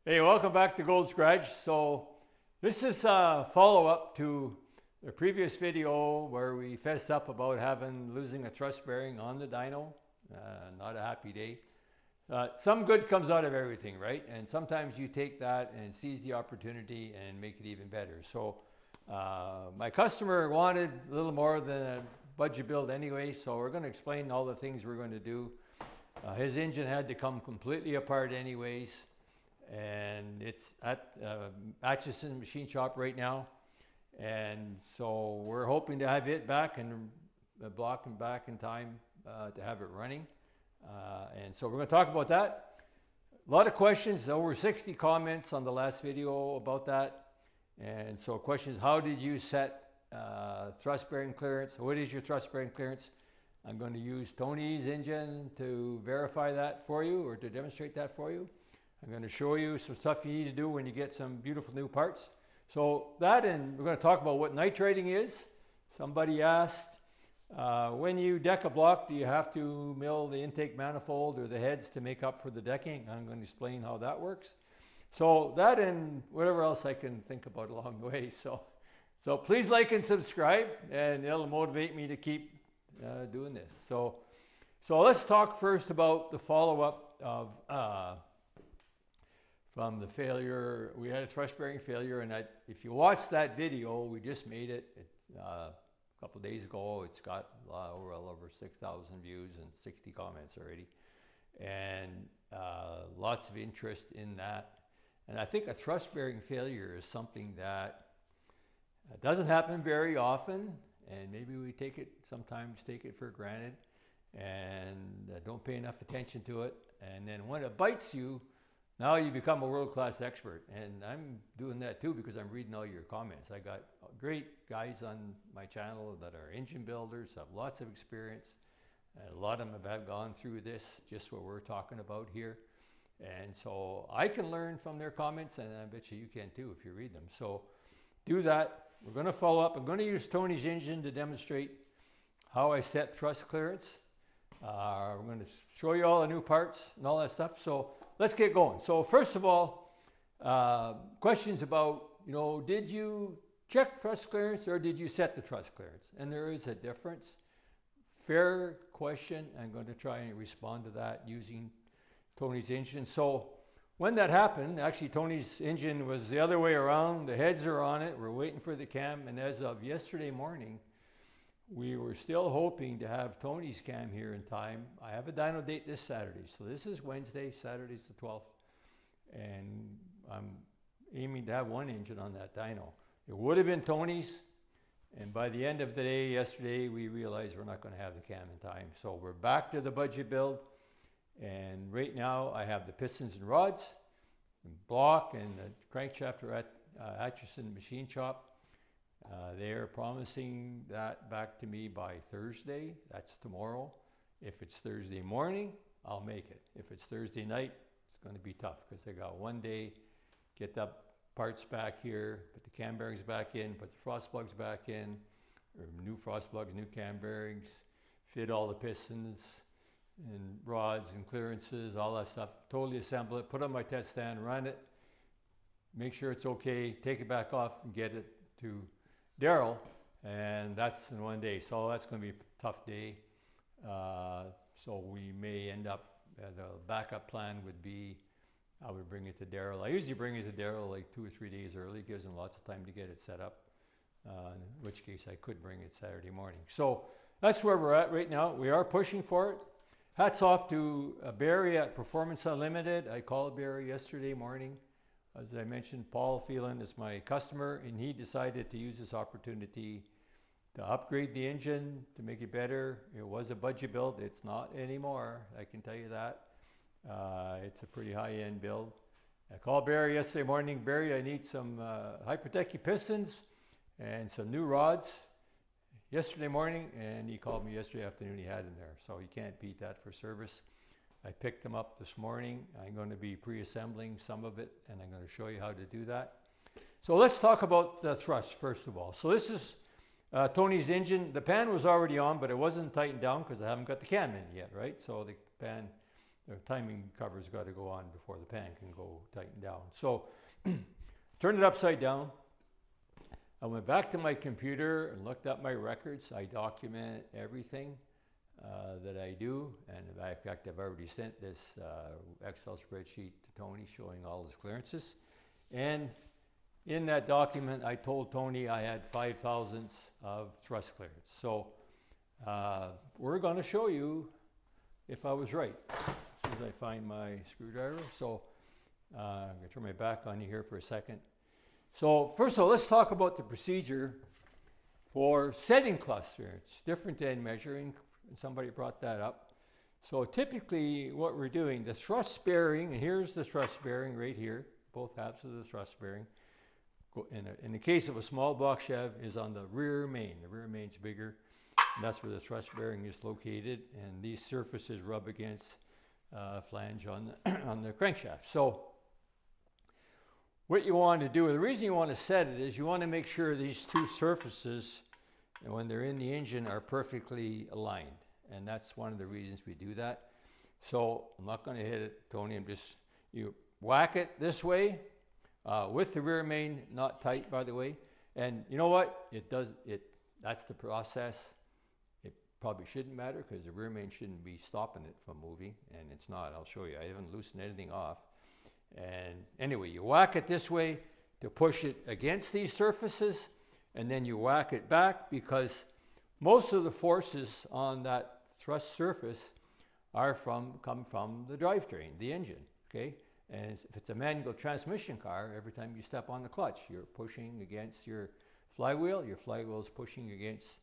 Hey, welcome back to Gold's Garage. So this is a follow-up to the previous video where we fessed up about losing a thrust bearing on the dyno. Not a happy day. Some good comes out of everything, right? And sometimes you take that and seize the opportunity and make it even better. So my customer wanted a little more than a budget build anyway, so we're going to explain all the things we're going to do. His engine had to come completely apart anyways, and it's at Atchison machine shop right now, and so we're hoping to have it back and block and back in time to have it running, and so we're going to talk about that. A lot of questions, over 60 comments on the last video about that, and so questions: how did you set thrust bearing clearance? What is your thrust bearing clearance? I'm going to use Tony's engine to verify that for you, or to demonstrate that for you. I'm going to show you some stuff you need to do when you get some beautiful new parts. So that, and we're going to talk about what nitrating is. Somebody asked, when you deck a block, do you have to mill the intake manifold or the heads to make up for the decking? I'm going to explain how that works. So that and whatever else I can think about along the way. So please like and subscribe, and it'll motivate me to keep doing this. So let's talk first about the follow-up of from the failure. We had a thrust bearing failure, and if you watch that video, we just made it a couple of days ago. It's got well over 6,000 views and 60 comments already, and lots of interest in that. And I think a thrust bearing failure is something that doesn't happen very often, and maybe we sometimes take it for granted, and don't pay enough attention to it. And then when it bites you, now you become a world-class expert, and I'm doing that too because I'm reading all your comments. I got great guys on my channel that are engine builders, have lots of experience, and a lot of them have gone through this, just what we're talking about here. And so I can learn from their comments, and I bet you can too if you read them. So do that. We're going to follow up. I'm going to use Tony's engine to demonstrate how I set thrust clearance. We're going to show you all the new parts and all that stuff. So let's get going. So first of all, questions about, did you check thrust clearance or did you set the thrust clearance? And there is a difference. Fair question. I'm going to try and respond to that using Tony's engine. So when that happened, actually Tony's engine was the other way around. The heads are on it. We're waiting for the cam. And as of yesterday morning, we were still hoping to have Tony's cam here in time. I have a dyno date this Saturday. So this is Wednesday, Saturday's the 12th. And I'm aiming to have one engine on that dyno. It would have been Tony's. And by the end of the day yesterday, we realized we're not going to have the cam in time. So we're back to the budget build. And right now I have the pistons and rods, and block, and the crankshaft are at Atchison machine shop. They are promising that back to me by Thursday. That's tomorrow. If it's Thursday morning, I'll make it. If it's Thursday night, it's going to be tough because I got one day, get the parts back here, put the cam bearings back in, put the frost plugs back in, or new frost plugs, new cam bearings, fit all the pistons and rods and clearances, all that stuff, totally assemble it, put it on my test stand, run it, make sure it's okay, take it back off and get it to Daryl, and that's in one day. So that's going to be a tough day. So we may end up, the backup plan would be I would bring it to Daryl. I usually bring it to Daryl like 2 or 3 days early, gives him lots of time to get it set up, in which case I could bring it Saturday morning. So that's where we're at right now. We are pushing for it. Hats off to Barry at Performance Unlimited. I called Barry yesterday morning. As I mentioned, Paul Phelan is my customer, and he decided to use this opportunity to upgrade the engine to make it better. It was a budget build. It's not anymore, I can tell you that. It's a pretty high-end build. I called Barry yesterday morning. Barry, I need some Hypertech pistons and some new rods. Yesterday morning, and he called me yesterday afternoon. He had them there, so you can't beat that for service. I picked them up this morning. I'm going to be pre-assembling some of it, and I'm going to show you how to do that. So let's talk about the thrust first of all. So this is Tony's engine. The pan was already on, but it wasn't tightened down because I haven't got the cam in yet, right? So the pan the timing cover's got to go on before the pan can go tighten down. So turn it upside down. I went back to my computer and looked up my records. I document everything that I do, and in fact I've already sent this Excel spreadsheet to Tony showing all his clearances. And in that document I told Tony I had 5/1000 of thrust clearance. So we're going to show you if I was right as soon as I find my screwdriver. So I'm going to turn my back on you here for a second. So first of all, let's talk about the procedure for setting cluster. It's different than measuring. Somebody brought that up. So typically what we're doing, the thrust bearing, and here's the thrust bearing right here, both halves of the thrust bearing. In the case of a small block Chev, is on the rear main. The rear main's bigger, and that's where the thrust bearing is located, and these surfaces rub against flange on the crankshaft. So what you want to do, the reason you want to set it is you want to make sure these two surfaces, and when they're in the engine, are perfectly aligned. And that's one of the reasons we do that. So I'm not going to hit it, Tony. You whack it this way with the rear main not tight, by the way. And you know what? That's the process. It probably shouldn't matter because the rear main shouldn't be stopping it from moving, and it's not. I'll show you. I haven't loosened anything off. And anyway, you whack it this way to push it against these surfaces, and then you whack it back because most of the forces on that thrust surface come from the drivetrain, the engine, okay? And if it's a manual transmission car, every time you step on the clutch, you're pushing against your flywheel is pushing against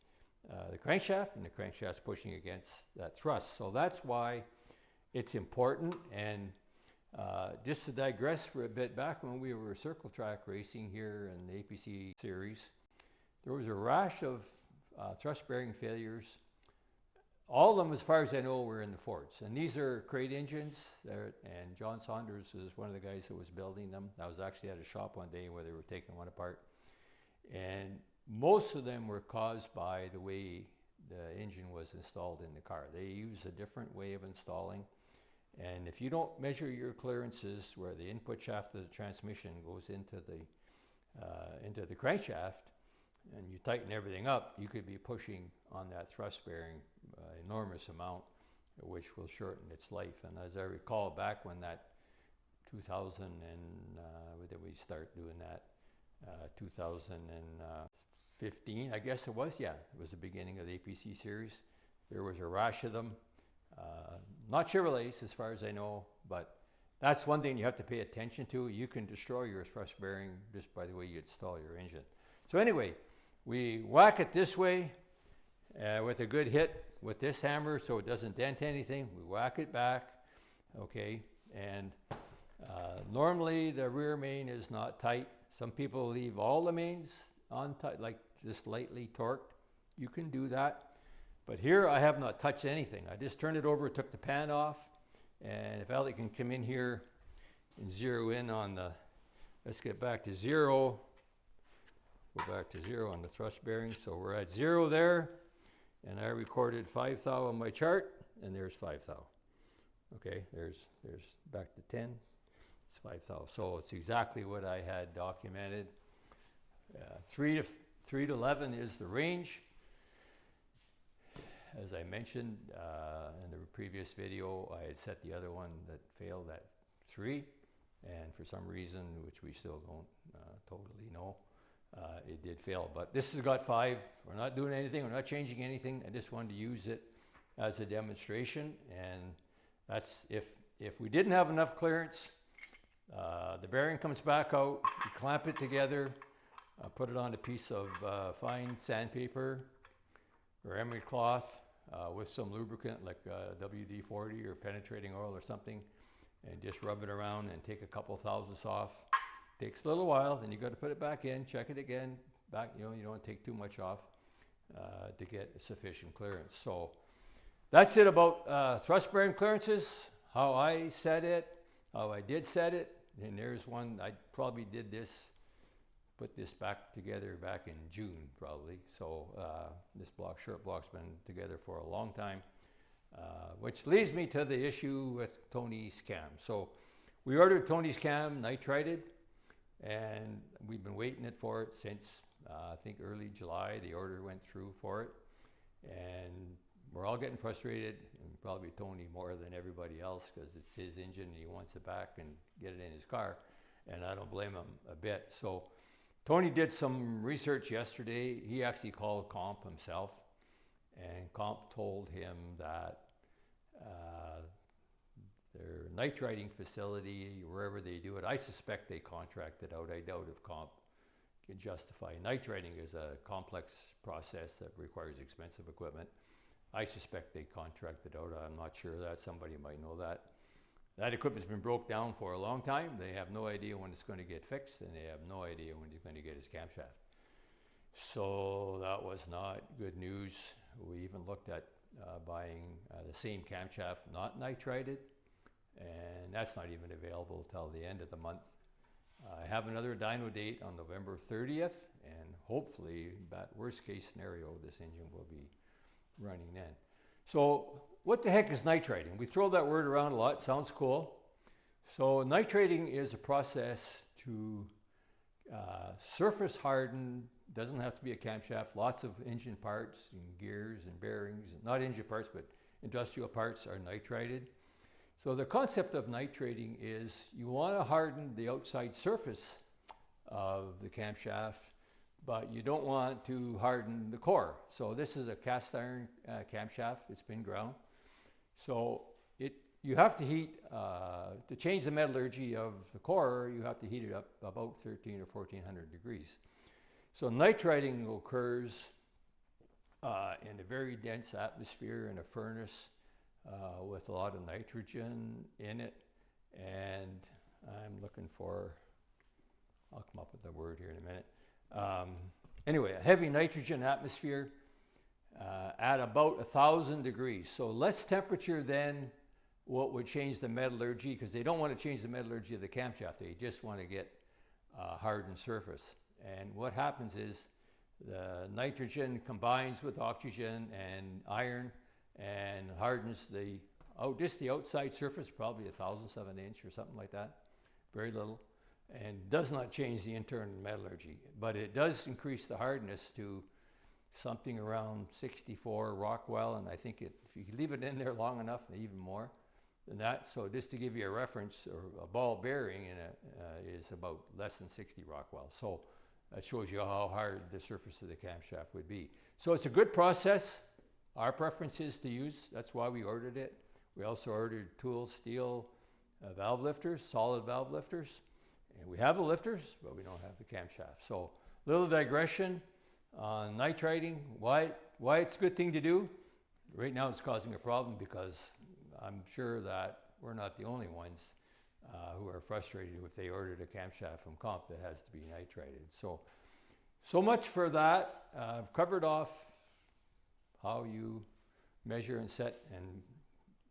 the crankshaft, and the crankshaft's pushing against that thrust. So that's why it's important. And just to digress for a bit, back when we were circle track racing here in the APC series, there was a rash of thrust bearing failures. All of them, as far as I know, were in the Fords. And these are crate engines, and John Saunders is one of the guys that was building them. I was actually at a shop one day where they were taking one apart. And most of them were caused by the way the engine was installed in the car. They use a different way of installing. And if you don't measure your clearances where the input shaft of the transmission goes into the crankshaft, and you tighten everything up, you could be pushing on that thrust bearing enormous amount, which will shorten its life. And as I recall, back when that 2000 and when did we start doing that? 2015, I guess it was. Yeah, it was the beginning of the APC series. There was a rash of them. Not Chevrolets, as far as I know, but that's one thing you have to pay attention to. You can destroy your thrust bearing just by the way you install your engine. So anyway, we whack it this way with a good hit with this hammer so it doesn't dent anything. We whack it back, okay, and normally the rear main is not tight. Some people leave all the mains on tight, like just lightly torqued. You can do that. But here I have not touched anything. I just turned it over, took the pan off, and if Elliot can come in here and zero in on the, let's get back to zero. Go back to zero on the thrust bearing. So we're at zero there, and I recorded 5 thou on my chart, and there's 5 thou. Okay, there's back to 10. It's 5 thou. So it's exactly what I had documented. 3 to 11 is the range. As I mentioned in the previous video, I had set the other one that failed at 3, and for some reason, which we still don't totally know, it did fail. But this has got 5. We're not doing anything. We're not changing anything. I just wanted to use it as a demonstration. And that's if we didn't have enough clearance, the bearing comes back out. You clamp it together, put it on a piece of fine sandpaper or emery cloth with some lubricant like WD-40 or penetrating oil or something, and just rub it around and take a couple thousandths off. Takes a little while, then you got to put it back in, check it again, back. You don't want to take too much off to get sufficient clearance. So that's it about thrust bearing clearances, how I set it, how I did set it. And there's one, I probably did this, put this back together back in June probably. So this short block's been together for a long time. Which leads me to the issue with Tony's cam. So we ordered Tony's cam nitrided, and we've been waiting for it since I think early July. The order went through for it, and we're all getting frustrated, and probably Tony more than everybody else, because it's his engine and he wants it back and get it in his car, and I don't blame him a bit. So Tony did some research yesterday. He actually called Comp himself, and Comp told him that their nitriding facility, wherever they do it, I suspect they contract it out. I doubt if Comp can justify. Nitriding is a complex process that requires expensive equipment. I suspect they contract it out. I'm not sure of that. Somebody might know that. That equipment's been broke down for a long time. They have no idea when it's going to get fixed, and they have no idea when he's going to get his camshaft. So that was not good news. We even looked at buying the same camshaft, not nitrided, and that's not even available till the end of the month. I have another dyno date on November 30th, and hopefully, that worst case scenario, this engine will be running then. So what the heck is nitriding? We throw that word around a lot. Sounds cool. So nitriding is a process to surface harden. Doesn't have to be a camshaft. Lots of engine parts and gears and bearings, not engine parts, but industrial parts are nitrided. So the concept of nitriding is you want to harden the outside surface of the camshaft, but you don't want to harden the core. So this is a cast iron camshaft. It's been ground. So you have to heat, to change the metallurgy of the core, you have to heat it up about 13 or 1400 degrees. So nitriding occurs in a very dense atmosphere in a furnace with a lot of nitrogen in it. And I'm looking for, I'll come up with the word here in a minute. Anyway, a heavy nitrogen atmosphere at about 1000 degrees. So less temperature than what would change the metallurgy, because they don't want to change the metallurgy of the camshaft. They just want to get a hardened surface. And what happens is the nitrogen combines with oxygen and iron and hardens just the outside surface, probably 1/1000th of an inch or something like that, very little, and does not change the internal metallurgy. But it does increase the hardness to something around 64 Rockwell, and I think if you leave it in there long enough, even more than that. So just to give you a reference, or a ball bearing is about less than 60 Rockwell. So that shows you how hard the surface of the camshaft would be. So it's a good process. Our preference is to use. That's why we ordered it. We also ordered tool steel valve lifters, solid valve lifters. And we have the lifters, but we don't have the camshaft. So little digression on nitriding. Why it's a good thing to do. Right now it's causing a problem, because I'm sure that we're not the only ones who are frustrated if they ordered a camshaft from Comp that has to be nitrided. So much for that. I've covered off how you measure and set, and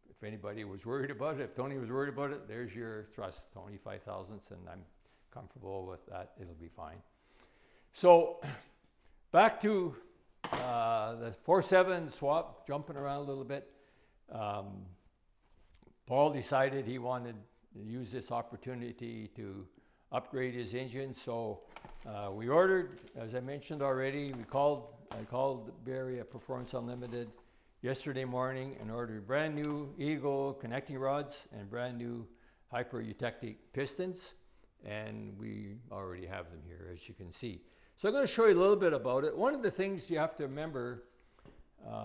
if anybody was worried about it, if Tony was worried about it, there's your thrust, Tony 5/1000ths, and I'm comfortable with that. It'll be fine. So back to the 4.7 swap, jumping around a little bit. Paul decided he wanted to use this opportunity to upgrade his engine. So we ordered, as I mentioned already, I called Barry at Performance Unlimited yesterday morning and ordered brand new Eagle connecting rods and brand new hyper-eutectic pistons. And we already have them here, as you can see. So I'm going to show you a little bit about it. One of the things you have to remember,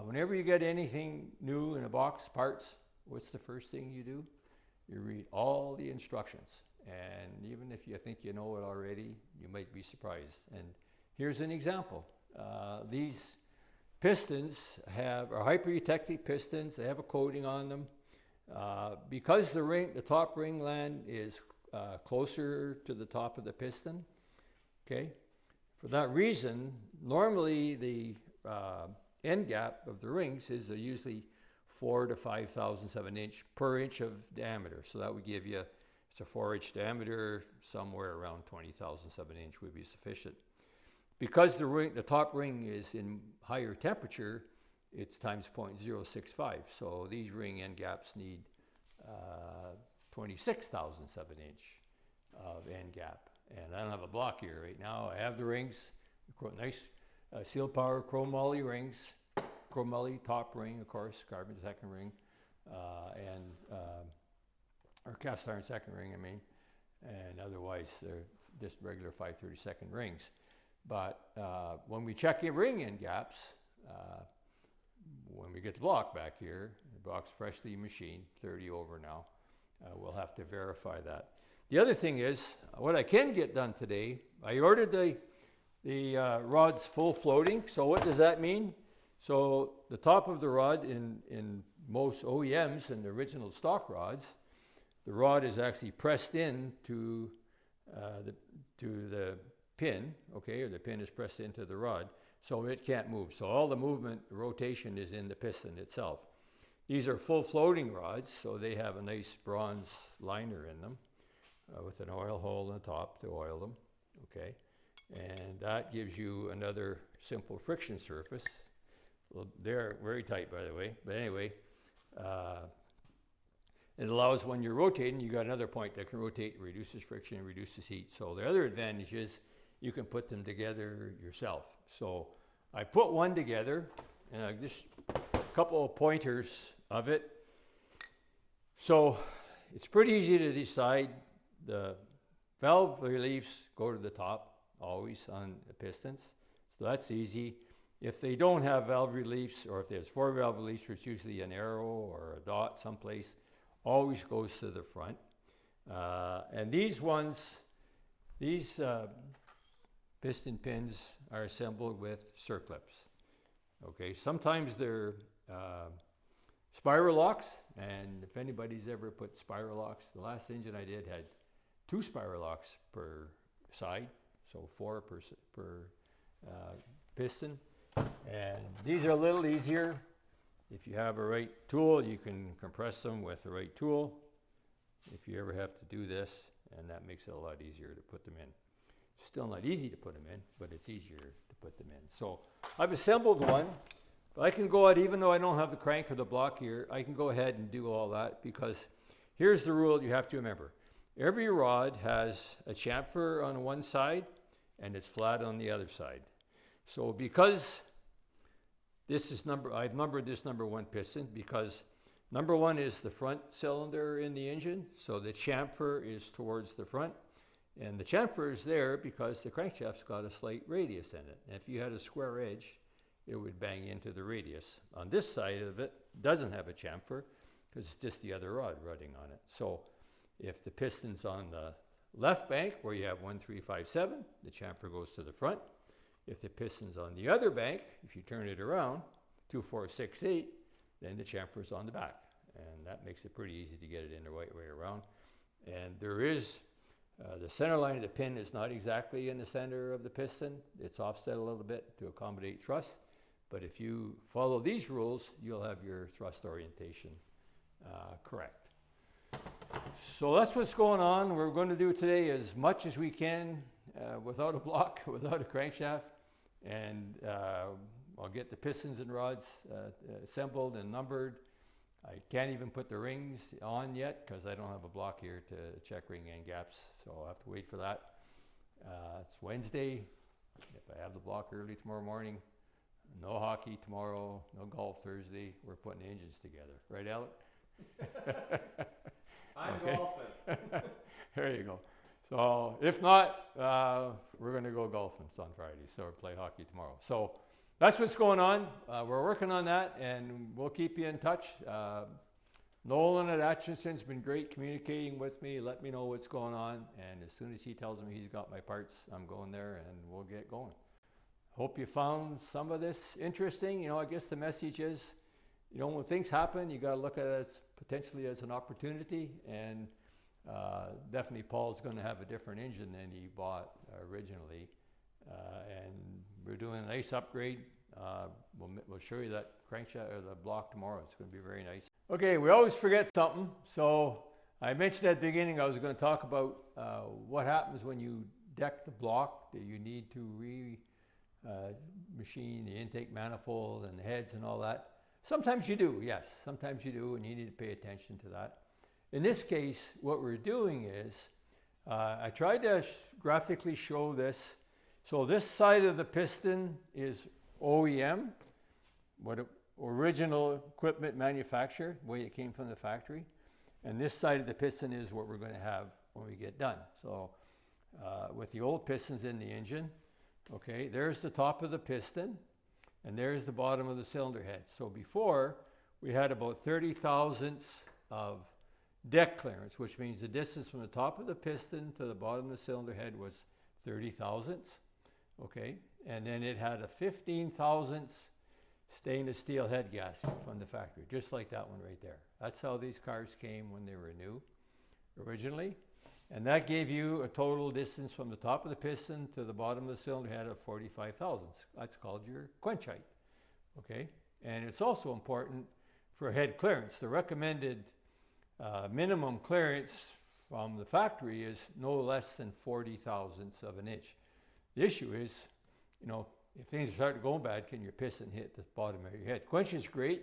whenever you get anything new in a box, parts, what's the first thing you do? You read all the instructions. And even if you think you know it already, you might be surprised. And here's an example. These pistons are hyper-eutectic pistons. They have a coating on them. Because the top ring land is closer to the top of the piston, okay? For that reason, normally the end gap of the rings is usually 4 to 5/1000ths of an inch per inch of diameter. So that would give you, it's a 4-inch diameter, somewhere around 20/1000ths of an inch would be sufficient. Because the top ring is in higher temperature, it's times 0.065. So these ring end gaps need 26 thousandths of an inch of end gap. And I don't have a block here right now. I have the rings, nice Seal Power chromoly rings, chromoly top ring, of course, carbon second ring, or cast iron second ring, I mean, and otherwise they're just regular 5/32 rings. But when we check in ring end gaps, when we get the block back here, the block's freshly machined, 30 over now, we'll have to verify that. The other thing is, what I can get done today, I ordered the rods full floating. So what does that mean? So the top of the rod in most OEMs and the original stock rods, the rod is actually pressed in to the pin, okay, or the pin is pressed into the rod, so it can't move. So all the movement, the rotation is in the piston itself. These are full floating rods, so they have a nice bronze liner in them with an oil hole in the top to oil them, okay, and that gives you another simple friction surface. Well, they're very tight, by the way, but anyway, it allows, when you're rotating, you got another point that can rotate, reduces friction, reduces heat. So the other advantage is you can put them together yourself. So I put one together, and I just a couple of pointers of it. So it's pretty easy to decide. The valve reliefs go to the top, always on the pistons. So that's easy. If they don't have valve reliefs, or if there's 4 valve reliefs, it's usually an arrow or a dot someplace, always goes to the front. And these ones, these piston pins are assembled with circlips. Okay, sometimes they're spiral locks, and if anybody's ever put spiral locks, the last engine I did had 2 spiral locks per side, so 4 per piston. And these are a little easier. If you have a right tool, you can compress them with the right tool. If you ever have to do this, and that makes it a lot easier to put them in. Still not easy to put them in, but it's easier to put them in. So I've assembled one. But I can go ahead, even though I don't have the crank or the block here, I can go ahead and do all that, because here's the rule you have to remember. Every rod has a chamfer on one side and it's flat on the other side. So because this is I've numbered this number 1 piston because number 1 is the front cylinder in the engine, so the chamfer is towards the front, and the chamfer is there because the crankshaft's got a slight radius in it. And if you had a square edge, it would bang into the radius. On this side of it, doesn't have a chamfer because it's just the other rod running on it. So if the piston's on the left bank where you have 1, 3, 5, 7, the chamfer goes to the front. If the piston's on the other bank, if you turn it around, 2, 4, 6, 8, then the chamfer's on the back. And that makes it pretty easy to get it in the right way around. And there is, the center line of the pin is not exactly in the center of the piston. It's offset a little bit to accommodate thrust. But if you follow these rules, you'll have your thrust orientation correct. So that's what's going on. We're going to do today as much as we can without a block, without a crankshaft. And I'll get the pistons and rods assembled and numbered. I can't even put the rings on yet because I don't have a block here to check ring end gaps. So I'll have to wait for that. It's Wednesday. If I have the block early tomorrow morning, no hockey tomorrow, no golf Thursday. We're putting engines together. Right, Alec? I'm golfing. There you go. So if not, we're going to go golfing on Friday, so we'll play hockey tomorrow. So that's what's going on. We're working on that, and we'll keep you in touch. Nolan at Atchinson's been great communicating with me. Let me know what's going on, and as soon as he tells me he's got my parts, I'm going there, and we'll get going. Hope you found some of this interesting. You know, I guess the message is, you know, when things happen, you got to look at it as potentially as an opportunity, and definitely Paul's going to have a different engine than he bought originally, and we're doing a nice upgrade. We'll show you that crankshaft or the block tomorrow. It's going to be very nice. Okay, we always forget something. So I mentioned at the beginning I was going to talk about what happens when you deck the block. That you need to machine, the intake manifold and the heads and all that. Sometimes you do, yes, sometimes you do, and you need to pay attention to that. In this case, what we're doing is, I tried to graphically show this. So this side of the piston is OEM, original equipment manufacturer, the way it came from the factory. And this side of the piston is what we're going to have when we get done. So with the old pistons in the engine, okay, there's the top of the piston, and there's the bottom of the cylinder head. So before, we had about 30 thousandths of deck clearance, which means the distance from the top of the piston to the bottom of the cylinder head was 30 thousandths, okay? And then it had a 15 thousandths stainless steel head gasket from the factory, just like that one right there. That's how these cars came when they were new originally. And that gave you a total distance from the top of the piston to the bottom of the cylinder head of 45 thousandths. That's called your quench height, okay? And it's also important for head clearance. The recommended minimum clearance from the factory is no less than 40 thousandths of an inch. The issue is, you know, if things start going bad, can your piston hit the bottom of your head? Quench is great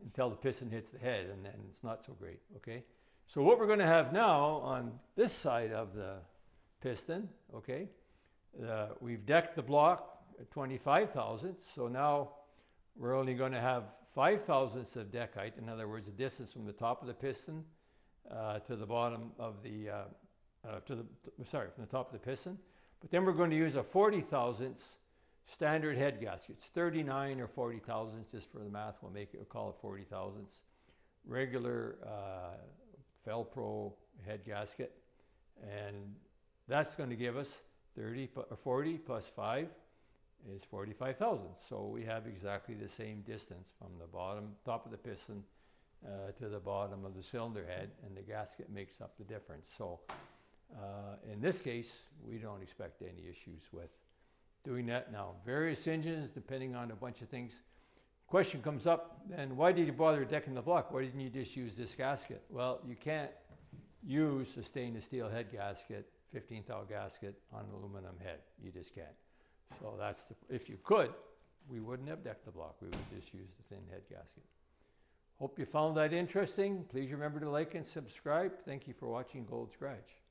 until the piston hits the head, and then it's not so great, okay? So what we're going to have now on this side of the piston, okay, we've decked the block at 25 thousandths, so now we're only going to have 5 thousandths of deck height. In other words, the distance from the top of the piston to the bottom of the, from the top of the piston. But then we're going to use a 40 thousandths standard head gasket. It's 39 or 40 thousandths, just for the math, we'll call it 40 thousandths. Regular Felpro head gasket, and that's going to give us 40 plus 5 is 45 thousandths. So we have exactly the same distance from the top of the piston to the bottom of the cylinder head, and the gasket makes up the difference. So in this case, we don't expect any issues with doing that. Now, various engines, depending on a bunch of things, question comes up, then why did you bother decking the block? Why didn't you just use this gasket? Well, you can't use a stainless steel head gasket, 15 thou gasket on an aluminum head. You just can't. So if you could, we wouldn't have decked the block. We would just use the thin head gasket. Hope you found that interesting. Please remember to like and subscribe. Thank you for watching Gold Scratch.